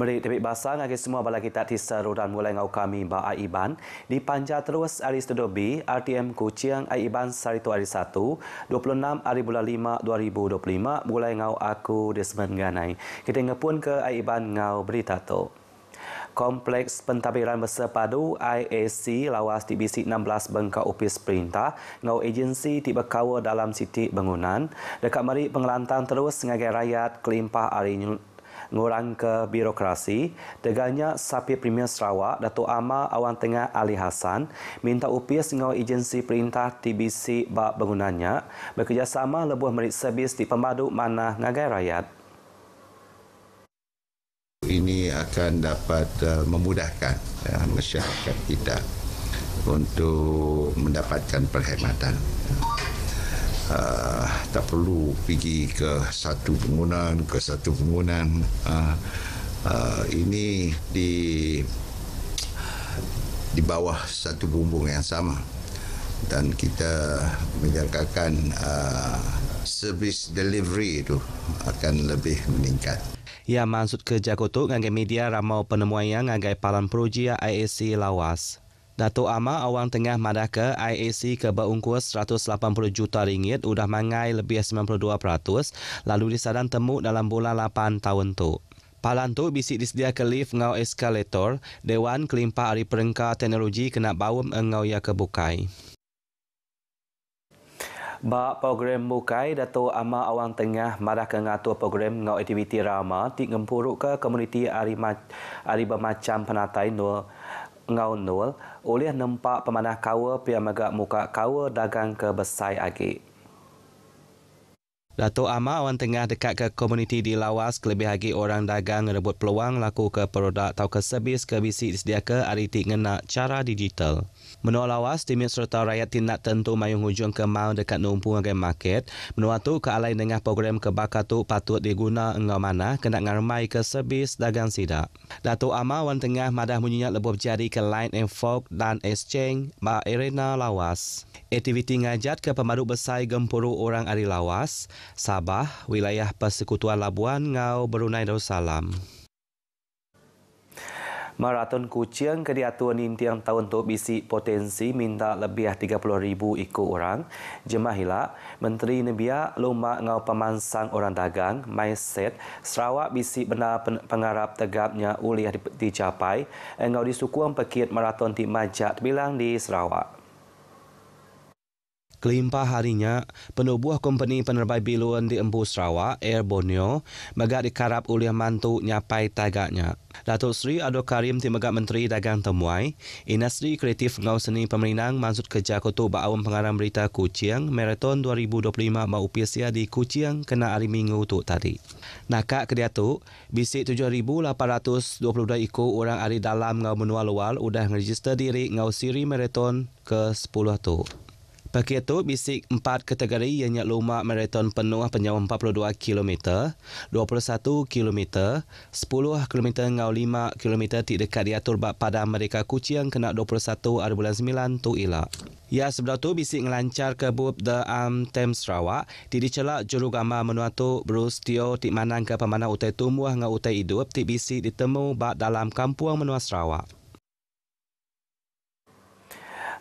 Meri tepik basah ngagi semua bala kita tisa rudan mulai ngau kami ba Aiban di panja terus hari Studio B RTM Kuching Aiban Saritu hari 1 26 hari bulan 5 2025 mulai ngau aku Desmond Ganai. Kita ngepun ke Aiban ngau berita tu. Kompleks Pentadbiran Bersepadu IAC lawas di BC 16 Bengkak Opis Perintah ngau agensi tiba kawa dalam siti bangunan dekat mari pengelantang terus ngagai rakyat kelimpah hari ngurang ke birokrasi. Teganya Sapi Premier Sarawak Datuk Amar Awang Tengah Ali Hassan minta upis ngau agensi perintah TBC bak bangunannya bekerjasama lebuh merit servis di pembadu mana ngagai rakyat. Ini akan dapat memudahkan masyarakat kita untuk mendapatkan perkhidmatan. Tak perlu pergi ke satu bangunan ini di bawah satu bumbung yang sama dan kita menjangkakan servis delivery itu akan lebih meningkat. Ia maksud ke Jakotuk ngagai media ramau penemuan yang ngagai palan projia IAC lawas. Datuk Amar Awang Tengah madah ke IAC ke berungkus 180 juta ringgit udah mangai lebih 92% lalu disadang temu dalam bulan 8 tahun tu. Palan tu bisik disedia ke lift ngau eskalator, Dewan Kelimpah Hari Perengkar Teknologi kena bawum ngau ya kebukai. Bak program bukai, Datuk Amar Awang Tengah madah ke ngatur program ngau aktiviti rama ti ngempuruk ke komuniti ari bermacam penatai ngau nul oleh nempak pemanah kawa pia megak muka kawa dagang ke besai agi. Datuk Amar Awang Tengah dekat ke komuniti di lawas kelebih lagi orang dagang rebut peluang laku ke produk atau ke servis ke bisik disediakan ke hari ti ngena cara digital. Menurut lawas, timit serta rakyat tindak tentu mayung hujung ke mau dekat numpung agai market. Menurut tu ke alai dengan program kebakar tu patut diguna engau mana kena ngarmai ke servis dagang sidak. Datuk Amar Awang Tengah madah menyiap lebuh jari ke line and fork dan exchange ba arena lawas. Aktiviti ngajat ke pemaduk besai gempuru orang ari lawas, Sabah, wilayah Persekutuan Labuan ngau Brunei Darussalam. Maraton Kuching ke diatur nintiang tahun tu bisi potensi minta lebih 30,000 ikut orang. Jemaah hilak, Menteri Nebia lomba ngau pemansang orang dagang, mindset, Sarawak bisi benar pengarap tegapnya uliah dicapai, ngau disukung pekit maraton ti majak bilang di Sarawak. Kelimpah harinya, penubuh kompeni penerbai biluan di Empu Sarawak, Air Borneo, megak dikarap oleh mantu nyapai tagaknya. Datuk Seri Abdul Karim Timegak Menteri Dagang Temuai, Industri Kreatif Ngau Seni Pemerintah maksud kerja Ketua Ba'awam Pengarang Berita Kuching, Marathon 2025 Maupiasia di Kuching kena hari Minggu tu tadi. Nakak kediatu, bisik 7,822 ikut orang hari dalam ngau menua luar udah ngeregister diri ngau siri marathon ke-10 tu. Paket tu bisik 4 kategori ianya lomba maraton penuh panjang 42 km, 21 km, 10 km ngau 5 km ti dekat diatur bak pada mereka Kuching kena 21 hari bulan 9 tu ilak. Ya sebelum tu bisik ngelancar ke bub The Tem Sarawak ti dicelak jurugambar menua tu Bruce Teo ti manang ke pemanah utai tumbuh ngau utai hidup ti bisik ditemu bak dalam kampung menua Sarawak.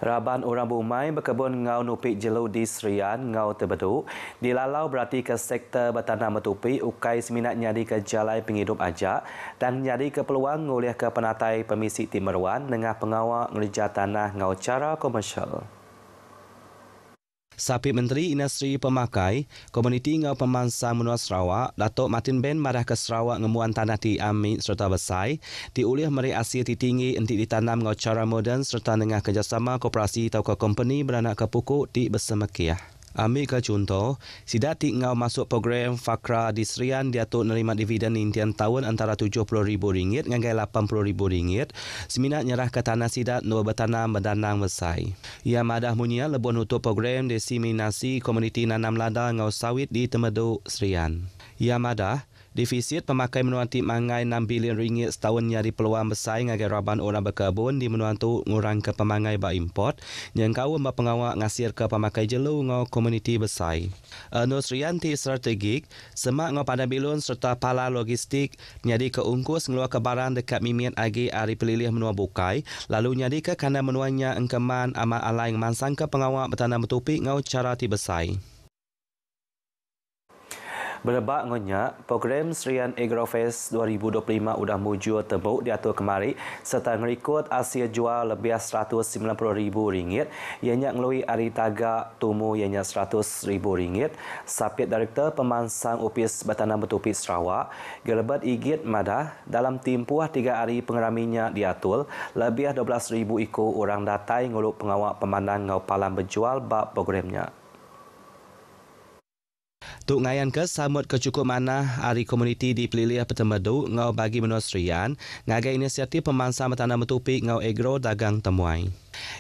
Raban orang Bumai berkebun ngau nupik jelu di Serian ngau terbeduk dilalau berarti ke sektor bertanam betupi ukai seminat nyadi ke jalai penghidup ajak dan nyadi ke peluang ngulih ke penatai Permisi Timeruan dengan pengawal ngerja tanah ngau cara komersial. Sapi Menteri Industri Pemakai, Komuniti Ngau Pemansang Menua Sarawak, Datuk Martin Ben marah ke Sarawak ngemuan tanah di Amit serta Besai, diulih meri Asia tinggi untuk ditanam ngau cara moden serta dengan kerjasama koperasi atau ke company beranak ke pokok di Bersemekiah. Ambil ke contoh, sidak ti ngau masuk program Fakra di Serian diatur nerima dividen intian tahun antara RM70,000 ngangai RM80,000. Seminat nyerah ke tanah sidak nur bertanam berdanang besai. Ia madah munia lebih nutup program diseminasi komuniti nanam lada ngau sawit di Temeduk Serian. Ia madah Defisit pemakai menua ti mangai 6 bilion ringgit setahun nyari peluang besar ngagai raban orang berkebun di menua tu ngurang ke pemangai ba import yang kawan ba pengawak ngasir ke pemakai jelu ngau komuniti besar. Nusrian ti strategik semak ngau pada bilun serta pala logistik nyadi ke ungkus ngeluar ke barang dekat mimian agi hari pelilih menua bukai lalu nyadi ke kandang menuanya engkeman amal alai mansang ke pengawak bertanam bertopik ngau cara ti besar. Berebak ngonya, program Serian Agrofest 2025 udah mujur tebuk diatur kemari serta ngerikut hasil jual lebih RM190,000 ianya ngelui hari tagak tumu ianya RM100,000. Sapit Direktur Pemansang Opis Bertanam Bertopik Sarawak, Gelebat Igit Madah dalam tempoh 3 hari pengeraminya diatur, lebih 12,000 ekor orang datai nguluk pengawak pemandang ngau palang berjual bab programnya. Tuk ngayan ke samut kecukup mana hari komuniti di pelilih Petemadu ngau bagi menua Serian ngagai inisiatif pemansang bertanam bertopik ngau agro dagang temuai.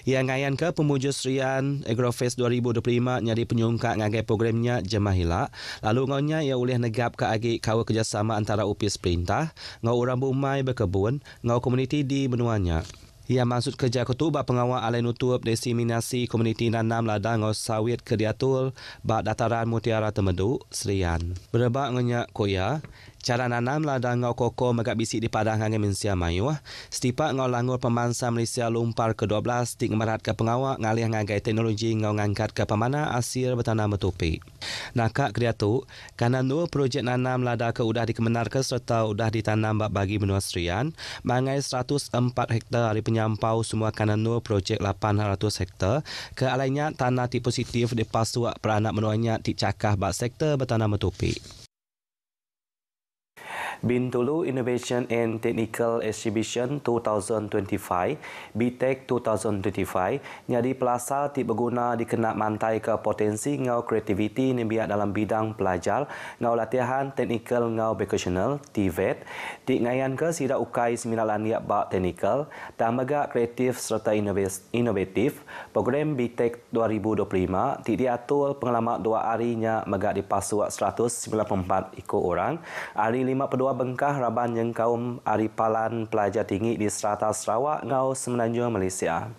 Yang ngayan ke pemujur Serian Agrofest 2025 nyadi penyungkak ngagai programnya Jemah Hilak lalu ngaunya ia boleh negap ke agi kawa kerjasama antara upis perintah ngau orang bumai berkebun ngau komuniti di benuanya. Ia maksud kerja ketubah pengawal alai nutup desiminasi komuniti nanam ladang ngau sawit ke diatul bak dataran Mutiara Temedu, Serian. Berebak ngenyak koya, cara nanam ladang ngau koko megak bisik di padang hangai Malaysia Mayuh, setipak ngau langur pemansang Malaysia Lumpar ke-12 tik merat ke pengawal ngalih ngagai teknologi ngau ngangkat ke pemana asir bertanam bertopik. Nakak kriatu, kanan dua projek nanam lada ke udah dikemenar ke serta udah ditanam bagi benua Serian, mangai 104 hektar hari penyampau semua kanan dua projek 800 hektar, ke alainya tanah ti positif di pasuak peranak menuanya ti cakah bak sektor bertanam bertopik. Bintulu Innovation and Technical Exhibition 2025 BTEC 2025 nyadi pelasa ti berguna dikenak mantai ke potensi ngau kreativiti nibiak dalam bidang pelajar ngau latihan teknikal ngau vocational TVET ti ngayan ke sida ukai seminalan liak bak teknikal dan megak kreatif serta inovatif program BTEC 2025 ti diatur pengalaman 2 harinya megak dipasuak 194 ekor orang hari 52 bengkah raban yang kaum aripalan pelajar tinggi di Serata Sarawak ngau Semenanjung Malaysia.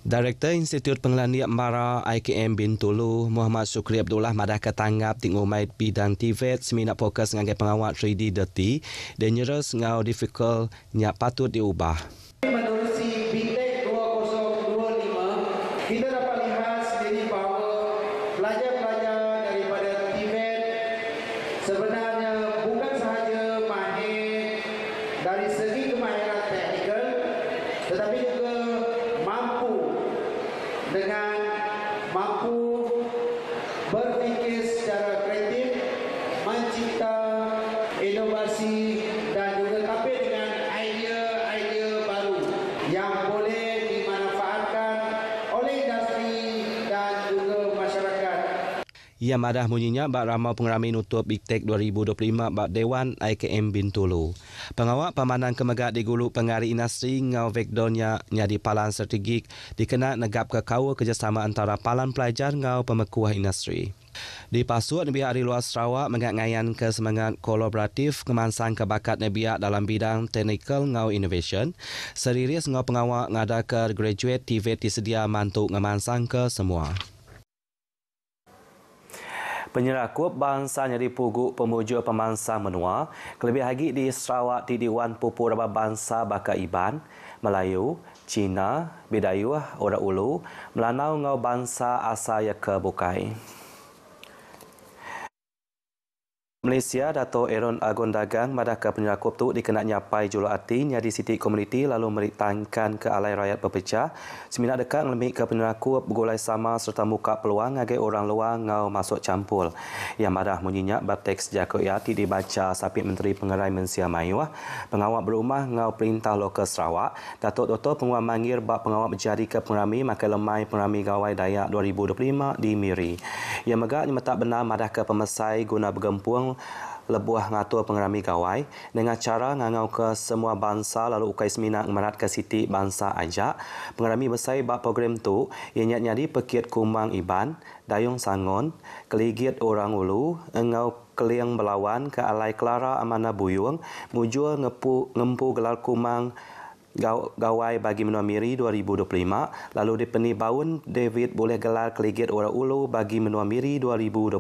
Direktur Institut Pengelandian Mara IKM Bintulu Muhammad Syukri Abdullah madah ketanggap di ngumai bidang TVET seminar fokus ngagai pengawal 3D dirty dangerous ngau difficult nyak patut diubah. Menerusi BTEC 2025 kita dapat lihat sendiri bahawa pelajar-pelajar daripada TVET sebenarnya bukan sahaja mahir dari segi kemahiran teknikal tetapi juga mampu berfikir secara kreatif, mencipta inovasi dan juga kapit dengan idea-idea baru yang boleh dimanfaatkan oleh industri dan juga masyarakat. Ia madah munyinya bak ramau pengerami nutup BTEC 2025 bak Dewan IKM Bintulu. Pengawak pemandang kemegak di gulu pengari industri ngau vekdonya nyadi palan strategik dikena negap ke kawa kerjasama antara palan pelajar ngau pemekuah industri. Di pasuak Nebiak di luar Sarawak mengayan ke semangat kolaboratif kemansang kebakat Nebiak dalam bidang teknikal ngau innovation. Serius ngau pengawak ngada ke graduate TVET disedia mantuk ngemansang ke semua. Penyerakup bangsa nyari puguk pemujur pemansang menua, kelebih lagi di Sarawak di Dewan Pupur Rabah Bangsa Bakar Iban, Melayu, Cina, Bidayuh, Orang Ulu, Melanau ngau bangsa asal ke Bukai. Malaysia, Dato' Aaron Agun Dagang madah ke penyerakup tu dikena nyapai juluk hati nyadi siti komuniti lalu meritangkan ke alai rakyat berpecah. Seminar dekat ngelemik ke penyerakup bergulai sama serta muka peluang ngagai orang luar ngau masuk campur. Yang madah munyinya bab teks jakut iati dibaca Sapit Menteri Pengerai Malaysia Mayuh, pengawal berumah ngau perintah lokal Sarawak, Datuk Dr. Penguat Mangir bab pengawal berjadi ke pengerami makai lemai pengerami gawai Dayak 2025 di Miri. Yang megak tak benar madah ke pemesai guna bergempung lebuah ngatur pengerami gawai dengan cara ngangau ke semua bangsa lalu ukai seminar merat ke siti bangsa ajak pengerami besar bab program tu ianya nyadi pekit kumang Iban, Dayung Sangon, Keligit Orang Ulu, engau Keliang Belawan ke Alai Clara Amanah Buyung mujur ngempu gelar kumang gawai bagi menua Miri 2025, lalu dipeni Baun David boleh gelar keligit Ora Ulu bagi menua Miri 2025.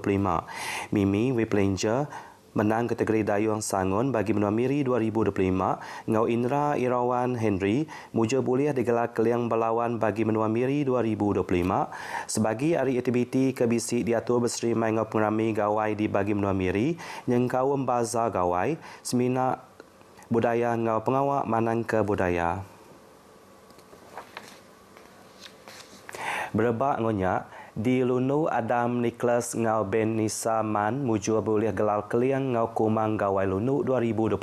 Mimi Wiplanger menang kategori Dayung Sangun bagi menua Miri 2025. Ngau Indra Irawan Henry mujur boleh digelar Keliang Belawan bagi menua Miri 2025. Sebagai hari aktiviti kebisik diatur berseri mai ngau pengrami gawai di bagi menua Miri, yang kaum bazar gawai, seminar budaya ngau pengawak manang ke budaya. Berebak ngonyak, di Lunu Adam Nicholas ngau Ben Nisa Man mujur boleh gelar Keliang ngau kumang gawai Lunu 2025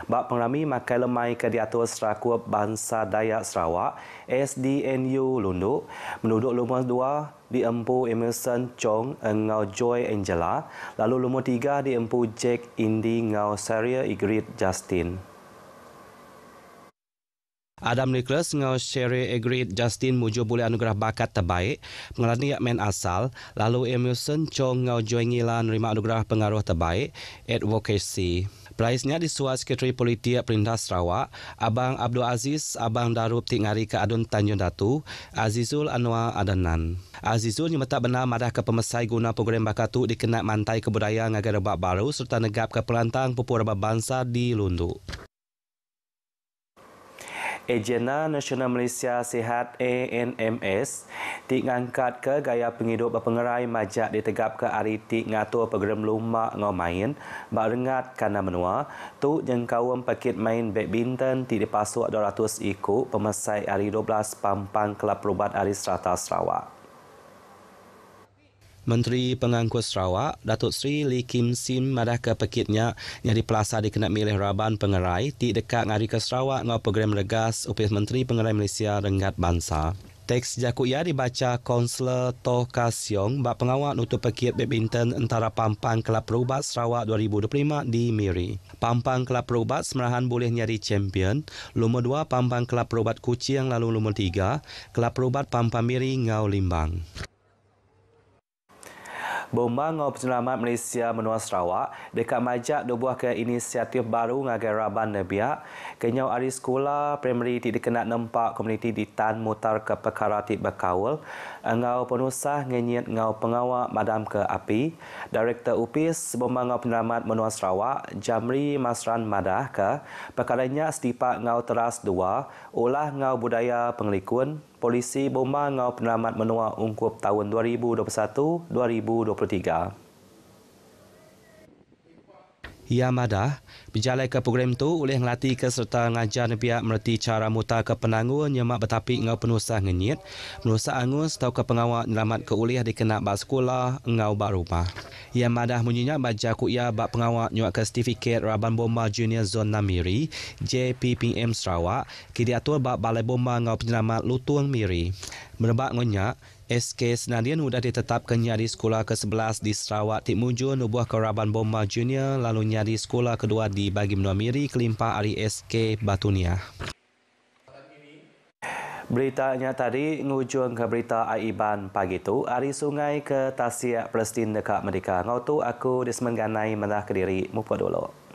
bak pengrami makai lemai ke diatur Serakup Bangsa Dayak Sarawak SDNU Lunu menuduk lumur 2 di Empu Emerson Chong ngau Joy Angela, lalu lumur 3 di Empu Jack Indi ngau Saria Igrit Justin. Adam Nicholas ngau Sherry Egrid Justin mujur boleh anugerah bakat terbaik mengalami men asal, lalu Emerson Chong ngau Joy Ngila nerima anugerah pengaruh terbaik advocacy. Praisnya disuai Sekretari Politik Perintah Sarawak, Abang Abdul Aziz, Abang Darup Tingari ke Adun Tanjung Datu, Azizul Anwar Adanan. Azizul yang tak benar madah ke pemesai guna program bakatu dikenal mantai kebudayaan ngagai rebak baru serta negap ke pelantang pupur rebak bangsa di Lundu. Ejena Nasional Malaysia Sihat ANMS ngangkat ke gaya penghidup berpengerai majak ditegap ke hari ngatur program lumak ngau main barengat kana menua tu yang kaum pakit main badminton dipasuk 200 ikut pemesai hari 12 Pampang Kelab Perubat Hari Serata Sarawak. Menteri Pengangkut Sarawak, Datuk Seri Lee Kim Sim madah ke pekitnya yang dipelasa dikenal milih Raban Pengerai di dekat ngari ke Sarawak ngau program regas Upis Menteri Pengerai Malaysia Rengat Bangsa. Teks jakuya dibaca Kaunselor Toh Kasiong bak pengawal nutup pekit badminton antara Pampang Kelab Perubat Sarawak 2025 di Miri. Pampang Kelab Perubat semerahan boleh nyari champion. Lumur 2 Pampang Kelab Perubat Kuching, lalu lumur 3 Kelab Perubat Pampang Miri ngau Limbang. Bomba ngau Penyelamat Malaysia Menua Sarawak dekat majak dobuah ke inisiatif baru ngagai Raban Nebiak kenyau hari sekolah primary ti dikenal nempak komuniti di Tan Mutar ke perkara ti berkawal ngau penusah ngenyit ngau pengawak madam ke api. Direktur UPIS Bomba ngau Penyelamat Menua Sarawak Jamri Masran madah ke perkaranya setipak ngau teras 2 ulah ngau budaya pengelikun Polisi Bomba ngau Penyelamat Menua ungkup tahun 2021-2023. Ia madah, berjalai ke program tu oleh ngelatih ke serta ngajar nebiak mereti cara mutar ke penanggung nyemak bertapik ngau penusah ngenyit, penusah angus tau ke pengawal nyelamat ke uliah dikenal bak sekolah ngau bak rumah. Ia madah munyinya baca kuya bak pengawal nyuak ke sertifikat Raban Bomba Junior Zona Miri, JPPM Sarawak, ki diatur bak Balai Bomba ngau Penyelamat Lutung Miri. Merebak ngonyak, SK Senadian sudah ditetapkan nyari sekolah ke-11 di Sarawak Timujur nubuah ke Raban Bomba Junior lalu nyari sekolah kedua di bagi menua Miri kelimpah hari SK Batunia. Beritanya tadi ngujung ke berita Aiban pagi tu hari sungai ke Tasiak Palestin dekat Merdeka. Ngau tu aku dismengganai mendah Kediri. Mupa dulu.